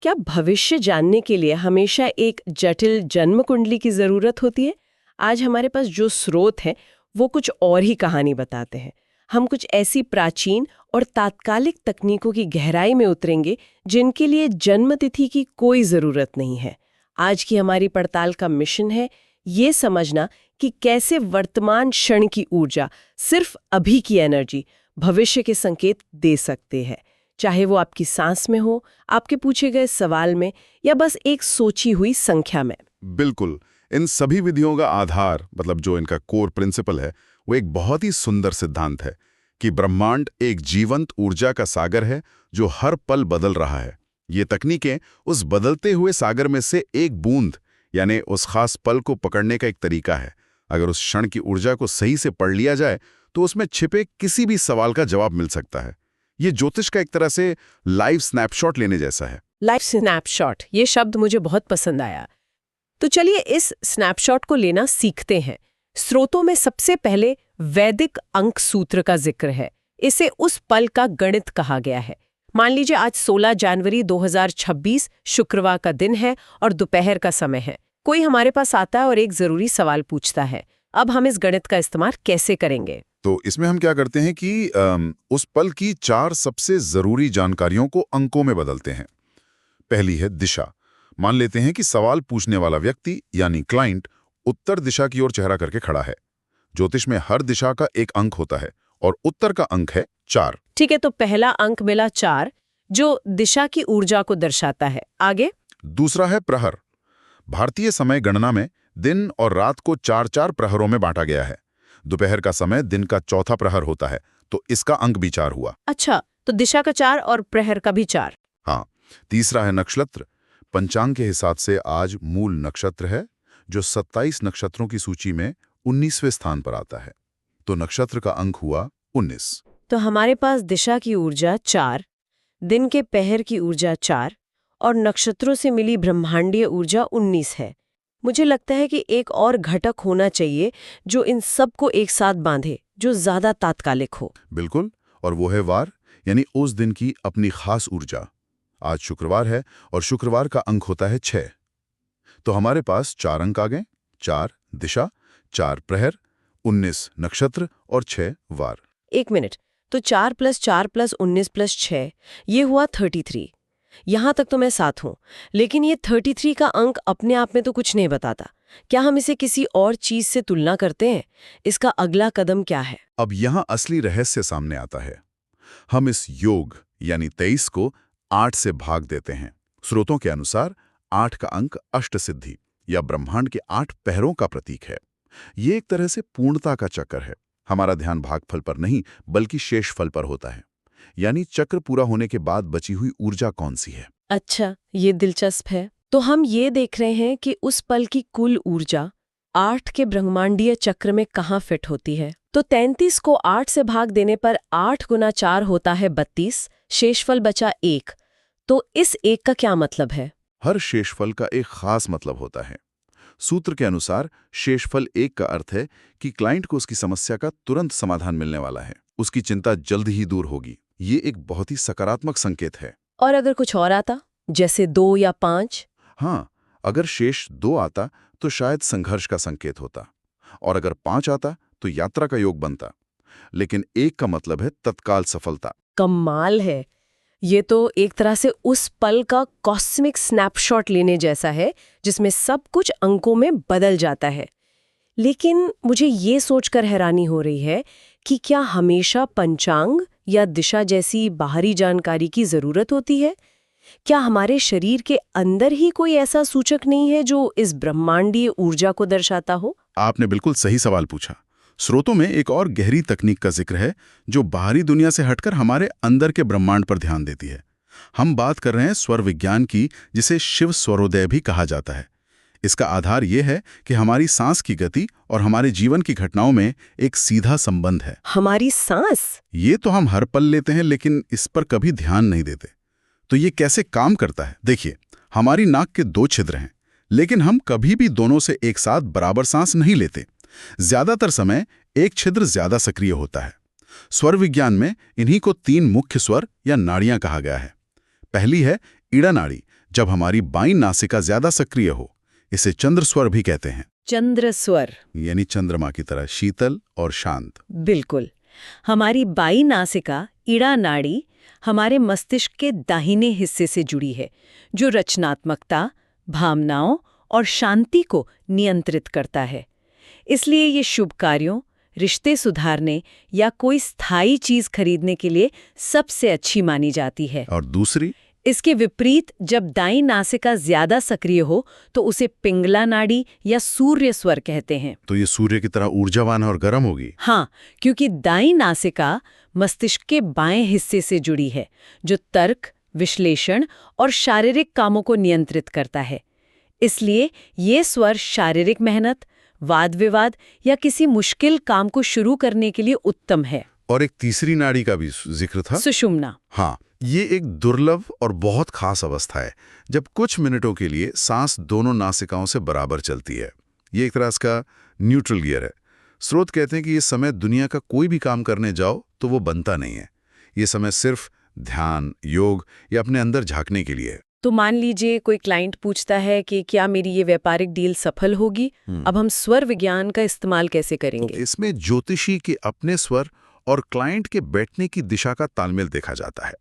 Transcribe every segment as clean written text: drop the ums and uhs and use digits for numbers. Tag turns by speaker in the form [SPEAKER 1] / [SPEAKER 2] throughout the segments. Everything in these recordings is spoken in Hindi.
[SPEAKER 1] क्या भविष्य जानने के लिए हमेशा एक जटिल जन्म कुंडली की जरूरत होती है? आज हमारे पास जो स्रोत है वो कुछ और ही कहानी बताते हैं। हम कुछ ऐसी प्राचीन और तात्कालिक तकनीकों की गहराई में उतरेंगे जिनके लिए जन्म तिथि की कोई जरूरत नहीं है। आज की हमारी पड़ताल का मिशन है ये समझना कि कैसे वर्तमान क्षण की ऊर्जा, सिर्फ अभी की एनर्जी, भविष्य के संकेत दे सकते हैं। चाहे वो आपकी सांस में हो, आपके पूछे गए सवाल में, या बस एक सोची हुई संख्या में।
[SPEAKER 2] बिल्कुल। इन सभी विधियों का आधार, मतलब जो इनका कोर प्रिंसिपल है, वो एक बहुत ही सुंदर सिद्धांत है कि ब्रह्मांड एक जीवंत ऊर्जा का सागर है जो हर पल बदल रहा है। ये तकनीकें उस बदलते हुए सागर में से एक बूंद, यानी उस खास पल को पकड़ने का एक तरीका है। अगर उस क्षण की ऊर्जा को सही से पढ़ लिया जाए तो उसमें छिपे किसी भी सवाल का जवाब मिल सकता है। ये ज्योतिष का एक तरह से लाइव स्नैपशॉट लेने जैसा है।
[SPEAKER 1] लाइव स्नैपशॉट, ये शब्द मुझे बहुत पसंद आया। तो चलिए इस स्नैपशॉट को लेना सीखते हैं। स्रोतों में सबसे पहले वैदिक अंक सूत्र का जिक्र है। इसे उस पल का गणित कहा गया है। मान लीजिए आज 16 जनवरी 2026 शुक्रवार का दिन है और दोपहर का समय है। कोई हमारे पास आता है और एक जरूरी सवाल पूछता है। अब हम इस गणित का इस्तेमाल कैसे करेंगे?
[SPEAKER 2] तो इसमें हम क्या करते हैं कि उस पल की 4 सबसे जरूरी जानकारियों को अंकों में बदलते हैं। पहली है दिशा। मान लेते हैं कि सवाल पूछने वाला व्यक्ति यानी क्लाइंट उत्तर दिशा की ओर चेहरा करके खड़ा है। ज्योतिष में हर दिशा का एक अंक होता है और उत्तर का अंक है 4।
[SPEAKER 1] ठीक है, तो पहला अंक मिला 4, जो दिशा की ऊर्जा को दर्शाता है। आगे?
[SPEAKER 2] दूसरा है प्रहर। भारतीय समय गणना में दिन और रात को 4-4 प्रहरों में बांटा गया है। दोपहर का समय दिन का चौथा प्रहर होता है, तो इसका अंक भी 4 हुआ।
[SPEAKER 1] अच्छा, तो दिशा का 4 और प्रहर का भी 4।
[SPEAKER 2] हाँ। तीसरा है नक्षत्र। पंचांग के हिसाब से आज मूल नक्षत्र है, जो 27 नक्षत्रों की सूची में 19वें स्थान पर आता है, तो नक्षत्र का अंक हुआ 19।
[SPEAKER 1] तो हमारे पास दिशा की ऊर्जा 4, दिन के पहर की ऊर्जा 4 और नक्षत्रों से मिली ब्रह्मांडीय ऊर्जा 19 है। मुझे लगता है कि एक और घटक होना चाहिए जो इन सब को एक साथ बांधे, जो ज्यादा तात्कालिक हो।
[SPEAKER 2] बिल्कुल, और वो है वार, यानी उस दिन की अपनी खास ऊर्जा। आज शुक्रवार है और शुक्रवार का अंक होता है 6। तो हमारे पास 4 अंक आ गए। 4 दिशा, 4 प्रहर, 19 नक्षत्र और 6 वार।
[SPEAKER 1] एक मिनट, तो 4 + 4 + 19 + 6, ये हुआ 33। यहां तक तो मैं साथ हूं, लेकिन ये 33 का अंक अपने आप में तो कुछ नहीं बताता। क्या हम इसे किसी और चीज से तुलना करते हैं? इसका अगला कदम क्या है?
[SPEAKER 2] अब यहां असली रहस्य सामने आता है। हम इस योग यानी 23 को 8 से भाग देते हैं। स्रोतों के अनुसार 8 का अंक अष्टसिद्धि या ब्रह्मांड के 8 पहरों का प्रतीक है। ये एक तरह से पूर्णता का चक्कर है। हमारा ध्यान भागफल पर नहीं, बल्कि शेषफल पर होता है, यानी चक्र पूरा होने के बाद बची हुई ऊर्जा कौन सी है।
[SPEAKER 1] अच्छा, ये दिलचस्प है। तो हम ये देख रहे हैं कि उस पल की कुल ऊर्जा 8 के ब्रह्मांडीय चक्र में कहाँ फिट होती है। तो 33 को 8 से भाग देने पर 8 × 4 होता है 32, शेषफल बचा 1। तो इस 1 का क्या मतलब है?
[SPEAKER 2] हर शेषफल का एक खास मतलब होता है। सूत्र के अनुसार शेषफल 1 का अर्थ है कि क्लाइंट को उसकी समस्या का तुरंत समाधान मिलने वाला है, उसकी चिंता जल्द ही दूर होगी। ये एक बहुत ही सकारात्मक संकेत है।
[SPEAKER 1] और अगर कुछ और आता, जैसे 2 या 5?
[SPEAKER 2] हाँ, अगर शेष 2 आता तो शायद संघर्ष का संकेत होता, और अगर 5 आता तो यात्रा का योग बनता। लेकिन 1 का मतलब है तत्काल सफलता।
[SPEAKER 1] कमाल है। ये तो एक तरह से उस पल का कॉस्मिक स्नैपशॉट लेने जैसा है, जिसमें सब कुछ अंकों में बदल जाता है। लेकिन मुझे ये सोचकर हैरानी हो रही है कि क्या हमेशा पंचांग या दिशा जैसी बाहरी जानकारी की जरूरत होती है? क्या हमारे शरीर के अंदर ही कोई ऐसा सूचक नहीं है जो इस ब्रह्मांडीय ऊर्जा को दर्शाता हो?
[SPEAKER 2] आपने बिल्कुल सही सवाल पूछा। स्रोतों में एक और गहरी तकनीक का जिक्र है जो बाहरी दुनिया से हटकर हमारे अंदर के ब्रह्मांड पर ध्यान देती है। हम बात कर रहे हैं स्वर विज्ञान की, जिसे शिव स्वरोदय भी कहा जाता है। इसका आधार यह है कि हमारी सांस की गति और हमारे जीवन की घटनाओं में एक सीधा संबंध है।
[SPEAKER 1] हमारी सांस?
[SPEAKER 2] ये तो हम हर पल लेते हैं, लेकिन इस पर कभी ध्यान नहीं देते। तो ये कैसे काम करता है? देखिए, हमारी नाक के 2 छिद्र हैं, लेकिन हम कभी भी दोनों से एक साथ बराबर सांस नहीं लेते। ज्यादातर समय एक छिद्र ज्यादा सक्रिय होता है। स्वर विज्ञान में इन्हीं को 3 मुख्य स्वर या नाड़ियां कहा गया है। पहली है ईड़ा नाड़ी, जब हमारी बाईं नासिका ज्यादा सक्रिय हो। इसे चंद्र स्वर भी कहते हैं।
[SPEAKER 1] चंद्र स्वर
[SPEAKER 2] यानी चंद्रमा की तरह शीतल और शांत।
[SPEAKER 3] बिल्कुल। हमारी बाई नासिका इड़ा नाड़ी हमारे मस्तिष्क के दाहिने हिस्से से जुड़ी है, जो रचनात्मकता, भावनाओं और शांति को नियंत्रित करता है। इसलिए ये शुभ कार्यों, रिश्ते सुधारने या कोई स्थायी चीज खरीदने के लिए सबसे अच्छी मानी जाती है।
[SPEAKER 2] और दूसरी?
[SPEAKER 3] इसके विपरीत जब दाईं नासिका ज्यादा सक्रिय हो तो उसे पिंगला नाड़ी या सूर्य स्वर कहते हैं।
[SPEAKER 2] तो ये सूर्य की तरह ऊर्जावान और गर्म होगी।
[SPEAKER 3] हाँ, क्योंकि दाईं नासिका मस्तिष्क के बाएं हिस्से से जुड़ी है, जो तर्क, विश्लेषण और शारीरिक कामों को नियंत्रित करता है। इसलिए ये स्वर शारीरिक मेहनत, वाद विवाद या किसी मुश्किल काम को शुरू करने के लिए उत्तम है।
[SPEAKER 2] और एक तीसरी नाड़ी का भी जिक्र था,
[SPEAKER 3] सुषुम्ना।
[SPEAKER 2] हाँ, ये एक दुर्लभ और बहुत खास अवस्था है जब कुछ मिनटों के लिए सांस दोनों नासिकाओं से बराबर चलती है। ये एक तरह का न्यूट्रल गियर है। स्रोत कहते हैं कि ये समय दुनिया का कोई भी काम करने जाओ तो वो बनता नहीं है। ये समय सिर्फ ध्यान, योग या अपने अंदर झांकने के लिए है।
[SPEAKER 1] तो मान लीजिए कोई क्लाइंट पूछता है कि क्या मेरी ये व्यापारिक डील सफल होगी, अब हम स्वर विज्ञान का इस्तेमाल कैसे करेंगे?
[SPEAKER 2] तो इसमें ज्योतिषी के अपने स्वर और क्लाइंट के बैठने की दिशा का तालमेल देखा जाता है।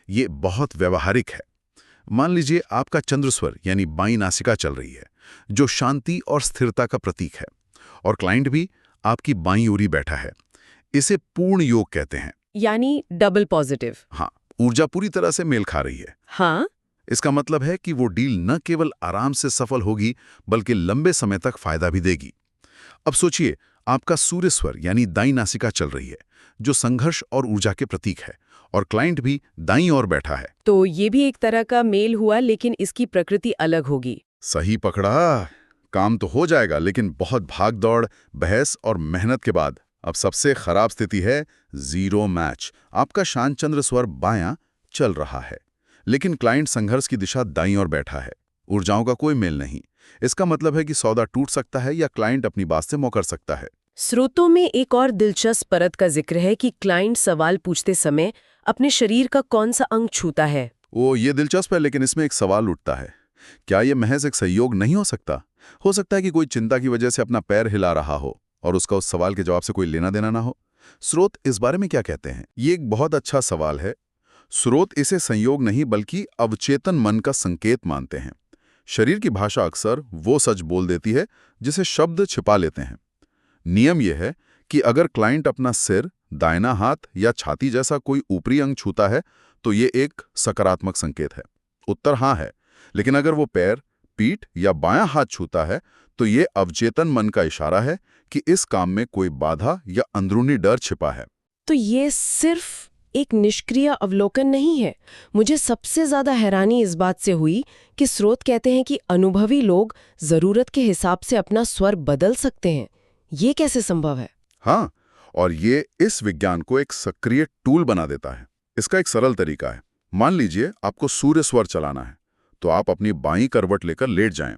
[SPEAKER 2] ये बहुत व्यवहारिक है। मान लीजिए आपका चंद्र स्वर यानी बाईं नासिका चल रही है, जो शांति और स्थिरता का प्रतीक है, और क्लाइंट भी आपकी बाईं ओरी बैठा है। इसे पूर्ण योग कहते हैं,
[SPEAKER 1] यानी डबल पॉजिटिव।
[SPEAKER 2] हाँ, ऊर्जा पूरी तरह से मेल खा रही है।
[SPEAKER 1] हाँ,
[SPEAKER 2] इसका मतलब है कि वो डील न केवल आराम से सफल होगी बल्कि लंबे समय तक फायदा भी देगी। अब सोचिए, आपका सूर्य स्वर यानी दाईं नासिका चल रही है, जो संघर्ष और ऊर्जा के प्रतीक है, और क्लाइंट भी दाईं ओर बैठा है।
[SPEAKER 1] तो ये भी एक तरह का मेल हुआ, लेकिन इसकी प्रकृति अलग होगी।
[SPEAKER 2] सही पकड़ा। काम तो हो जाएगा, लेकिन बहुत भाग-दौड़, बहस और मेहनत के बाद अब सबसे खराब स्थिति है जीरो मैच। आपका शांत चंद्र स्वर बायां चल रहा है, लेकिन क्लाइंट संघर्ष की दिशा दाईं ओर बैठा है। ऊर्जाओं का कोई मेल नहीं। इसका मतलब है कि सौदा टूट सकता है या क्लाइंट अपनी बात से मुकर सकता है।
[SPEAKER 1] स्रोतों में एक और दिलचस्प परत का जिक्र है कि क्लाइंट सवाल पूछते समय अपने शरीर का कौन सा अंग छूता है।
[SPEAKER 2] ये दिलचस्प है, लेकिन इसमें एक सवाल उठता है, क्या ये महज एक सहयोग नहीं हो सकता? हो सकता है कि कोई चिंता की वजह से अपना पैर हिला रहा हो और उसका उस सवाल के जवाब से कोई लेना देना ना हो। स्रोत इस बारे में क्या कहते हैं? ये एक बहुत अच्छा सवाल है। स्रोत इसे संयोग नहीं बल्कि अवचेतन मन का संकेत मानते हैं। शरीर की भाषा अक्सर वो सच बोल देती है जिसे शब्द छिपा लेते हैं। नियम यह है कि अगर क्लाइंट अपना सिर, दाहिना हाथ या छाती जैसा कोई ऊपरी अंग छूता है तो ये एक सकारात्मक संकेत है। उत्तर हाँ है। लेकिन अगर वो पैर, पीठ या बायां हाथ छूता है तो ये अवचेतन मन का इशारा है कि इस काम में कोई बाधा या अंदरूनी डर छिपा है।
[SPEAKER 1] तो ये सिर्फ एक निष्क्रिय अवलोकन नहीं है। मुझे सबसे ज्यादा हैरानी इस बात से हुई कि स्रोत कहते हैं कि अनुभवी लोग जरूरत के हिसाब से अपना स्वर बदल सकते हैं। ये कैसे संभव है?
[SPEAKER 2] हाँ, और ये इस विज्ञान को एक सक्रिय टूल बना देता है। इसका एक सरल तरीका है। मान लीजिए आपको सूर्य स्वर चलाना है, तो आप अपनी बाईं करवट लेकर लेट जाएं।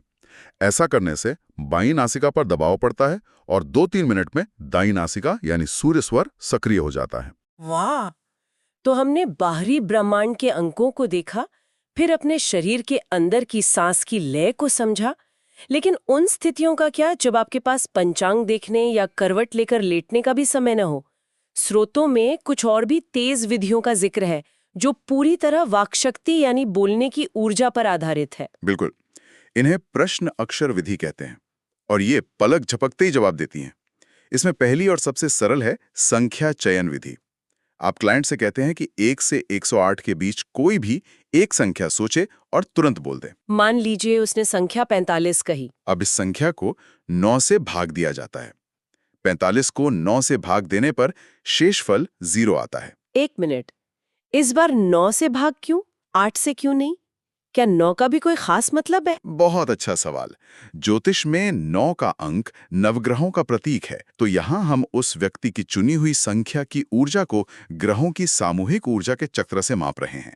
[SPEAKER 2] ऐसा करने से बाईं नासिका पर दबाव पड़ता है और 2-3 मिनट में दाईं नासिका यानी सूर्य स्वर सक्रिय हो जाता है।
[SPEAKER 1] वाह! तो हमने बाहरी ब्रह्मांड के अंकों को देखा, फिर अपने शरीर के अंदर की सांस की लय को समझा। लेकिन उन स्थितियों का क्या जब आपके पास पंचांग देखने या करवट लेकर लेटने का भी समय न हो? स्रोतों में कुछ और भी तेज विधियों का जिक्र है जो पूरी तरह वाक्शक्ति यानी बोलने की ऊर्जा पर आधारित है।
[SPEAKER 2] बिल्कुल, इन्हें प्रश्न अक्षर विधि कहते हैं और ये पलक झपकते ही जवाब देती हैं। इसमें पहली और सबसे सरल है संख्या चयन विधि। आप क्लाइंट से कहते हैं कि 1 से 108 के बीच कोई भी एक संख्या सोचे और तुरंत बोल दे।
[SPEAKER 1] मान लीजिए उसने संख्या 45 कही।
[SPEAKER 2] अब इस संख्या को 9 से भाग दिया जाता है। 45 को 9 से भाग देने पर शेषफल 0 आता है।
[SPEAKER 1] 1 मिनट, इस बार 9 से भाग क्यों, 8 से क्यों नहीं? क्या 9 का भी कोई खास मतलब है?
[SPEAKER 2] बहुत अच्छा सवाल। ज्योतिष में 9 का अंक नवग्रहों का प्रतीक है, तो यहाँ हम उस व्यक्ति की चुनी हुई संख्या की ऊर्जा को ग्रहों की सामूहिक ऊर्जा के चक्र से माप रहे हैं।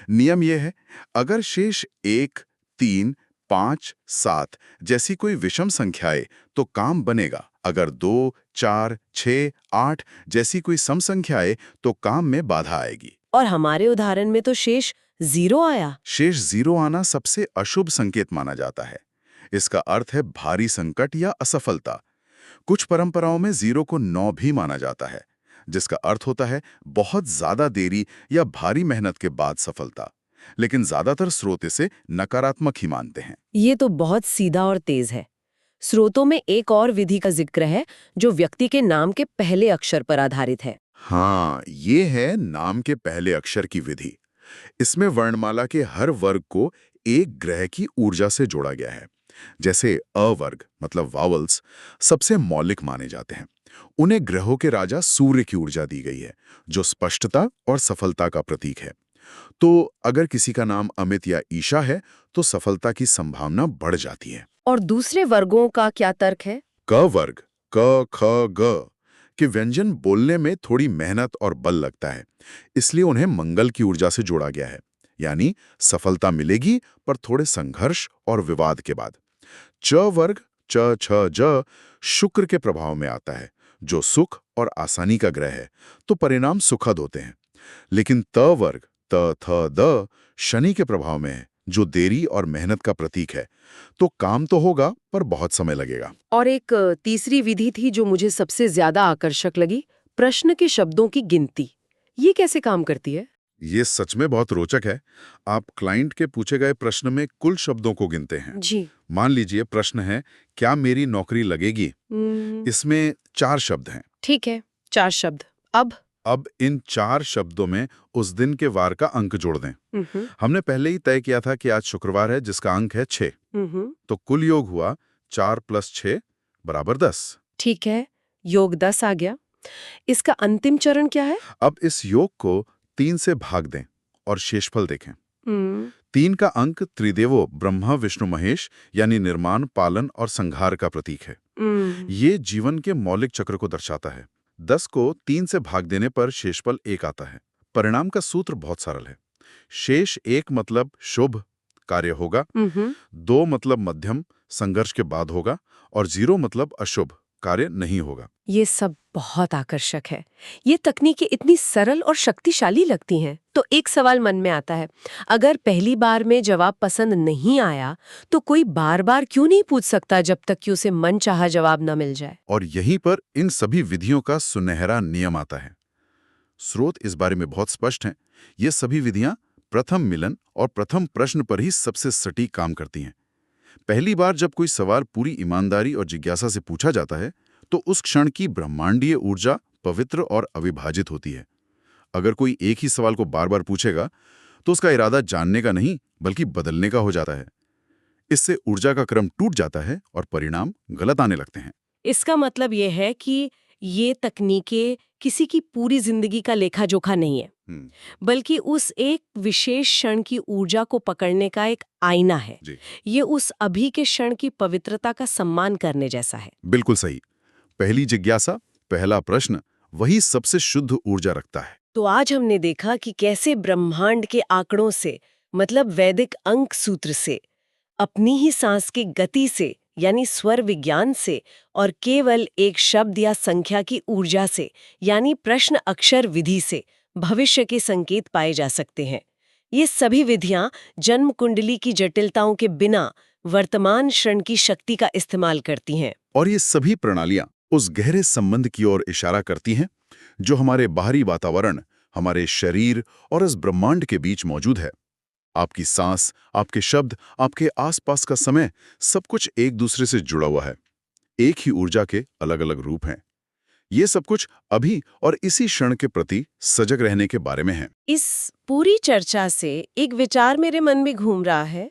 [SPEAKER 2] नियम यह है, अगर शेष 1, 3, 5, 7 जैसी कोई विषम संख्याएं तो काम बनेगा। अगर 2, 4, 6, 8 जैसी कोई सम संख्याएं तो काम में बाधा आएगी।
[SPEAKER 1] और हमारे उदाहरण में तो शेष
[SPEAKER 3] जीरो आया।
[SPEAKER 2] शेष 0 आना सबसे अशुभ संकेत माना जाता है। इसका अर्थ है भारी संकट या असफलता। कुछ परंपराओं में 0 को 9 भी माना जाता है, जिसका अर्थ होता है बहुत ज्यादा देरी या भारी मेहनत के बाद सफलता। लेकिन ज्यादातर स्रोत इसे नकारात्मक ही मानते हैं।
[SPEAKER 3] ये तो बहुत सीधा और तेज है। स्रोतों में एक और विधि का जिक्र है जो व्यक्ति के नाम के पहले अक्षर पर आधारित है।
[SPEAKER 2] हाँ, ये है नाम के पहले अक्षर की विधि। इसमें वर्णमाला के हर वर्ग को एक ग्रह की ऊर्जा से जोड़ा गया है। जैसे अ वर्ग मतलब वावल्स सबसे मौलिक माने जाते हैं। उन्हें ग्रहों के राजा सूर्य की ऊर्जा दी गई है, जो स्पष्टता और सफलता का प्रतीक है। तो अगर किसी का नाम अमित या ईशा है, तो सफलता की संभावना बढ़ जाती है।
[SPEAKER 3] और दूसरे वर्गों का क्या तर्क है?
[SPEAKER 2] क वर्ग क ख ग के व्यंजन बोलने में थोड़ी मेहनत और बल लगता है, इसलिए उन्हें मंगल की ऊर्जा से जोड़ा गया है। यानी सफलता मिलेगी, पर थोड़े संघर्ष और विवाद के बाद। च वर्ग च छ ज शुक्र के प्रभाव में आता है, जो सुख और आसानी का ग्रह है, तो परिणाम सुखद होते हैं। लेकिन त वर्ग त थ द शनि के प्रभाव में है, जो देरी और मेहनत का प्रतीक है, तो काम तो होगा पर बहुत समय लगेगा।
[SPEAKER 3] और एक तीसरी विधि थी जो मुझे सबसे ज्यादा आकर्षक लगी, प्रश्न के शब्दों की गिनती। ये कैसे काम करती है?
[SPEAKER 2] ये सच में बहुत रोचक है। आप क्लाइंट के पूछे गए प्रश्न में कुल शब्दों को गिनते हैं।
[SPEAKER 3] जी।
[SPEAKER 2] मान लीजिए प्रश्न है, क्या मेरी नौकरी लगेगी? इसमें 4 शब्द हैं।
[SPEAKER 3] ठीक है, 4 शब्द। अब
[SPEAKER 2] इन 4 शब्दों में उस दिन के वार का अंक जोड़ दें। हमने पहले ही तय किया था कि आज शुक्रवार है, जिसका अंक है 6। तो कुल योग हुआ 4 + 6 = 10।
[SPEAKER 3] ठीक है, योग 10 आ गया। इसका अंतिम चरण क्या है?
[SPEAKER 2] अब इस योग को 3 से भाग दें और शेषफल देखें। 3 का अंक त्रिदेवों ब्रह्मा विष्णु महेश यानी निर्माण, पालन और संहार का प्रतीक है। ये जीवन के मौलिक चक्र को दर्शाता है। 10 को 3 से भाग देने पर शेषफल 1 आता है। परिणाम का सूत्र बहुत सरल है। शेष 1 मतलब शुभ कार्य होगा, 2 मतलब मध्यम संघर्ष के बाद होगा, और 0 मतलब अशुभ कार्य नहीं होगा।
[SPEAKER 3] ये सब बहुत आकर्षक है। ये तकनीकें इतनी सरल और शक्तिशाली लगती हैं। तो एक सवाल मन में आता है, अगर पहली बार में जवाब पसंद नहीं आया, तो कोई बार बार क्यों नहीं पूछ सकता जब तक कि उसे मनचाहा जवाब न मिल जाए?
[SPEAKER 2] और यहीं पर इन सभी विधियों का सुनहरा नियम आता है। स्रोत इस बारे में बहुत स्पष्ट हैं। ये सभी विधियां प्रथम मिलन और प्रथम प्रश्न पर ही सबसे सटीक काम करती हैं। पहली बार जब कोई सवाल पूरी ईमानदारी और जिज्ञासा से पूछा जाता है, तो उस क्षण की ब्रह्मांडीय ऊर्जा पवित्र और अविभाजित होती है। अगर कोई एक ही सवाल को बार बार पूछेगा, तो उसका इरादा जानने का नहीं बल्कि बदलने का हो जाता है। इससे ऊर्जा का क्रम टूट जाता है और परिणाम गलत आने लगते हैं।
[SPEAKER 3] इसका मतलब ये है कि ये तकनीकें किसी की पूरी जिंदगी का लेखा जोखा नहीं है, बल्कि उस एक विशेष क्षण की ऊर्जा को पकड़ने का एक आईना है। ये उस अभी के क्षण की पवित्रता का सम्मान करने जैसा है।
[SPEAKER 2] बिल्कुल सही। पहली जिज्ञासा, पहला प्रश्न, वही सबसे शुद्ध ऊर्जा रखता है।
[SPEAKER 3] तो आज हमने देखा कि कैसे ब्रह्मांड के आंकड़ों से, मतलब वैदिक अंक सूत्र से, अपनी ही सांस की गति से यानी स्वर विज्ञान से, और केवल एक शब्द या संख्या की ऊर्जा से यानी प्रश्न अक्षर विधि से भविष्य के संकेत पाए जा सकते हैं। ये सभी विधियां जन्म कुंडली की जटिलताओं के बिना वर्तमान क्षण की शक्ति का इस्तेमाल करती हैं।
[SPEAKER 2] और ये सभी प्रणालियां उस गहरे संबंध की ओर इशारा करती हैं जो हमारे बाहरी वातावरण, हमारे शरीर और इस ब्रह्मांड के बीच मौजूद है। आपकी सांस, आपके शब्द, आपके आसपास का समय, सब कुछ एक दूसरे से जुड़ा हुआ है। एक ही ऊर्जा के अलग अलग रूप हैं। ये सब कुछ अभी और इसी क्षण के प्रति सजग रहने के बारे में है।
[SPEAKER 3] इस पूरी चर्चा से एक विचार मेरे मन में घूम रहा है।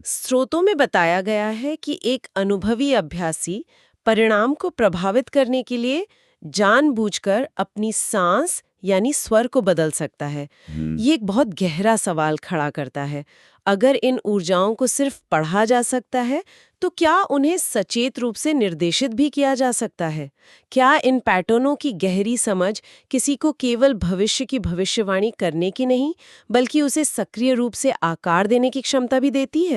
[SPEAKER 3] स्रोतों में बताया गया है कि एक अनुभवी अभ्यासी परिणाम को प्रभावित करने के लिए जानबूझकर अपनी सांस यानी स्वर को बदल सकता है। ये एक बहुत गहरा सवाल खड़ा करता है। अगर इन ऊर्जाओं को सिर्फ पढ़ा जा सकता है, तो क्या उन्हें सचेत रूप से निर्देशित भी किया जा सकता है? क्या इन पैटर्नों की गहरी समझ किसी को केवल भविष्य की भविष्यवाणी करने की नहीं, बल्कि उसे सक्रिय रूप से आकार देने की क्षमता भी देती है?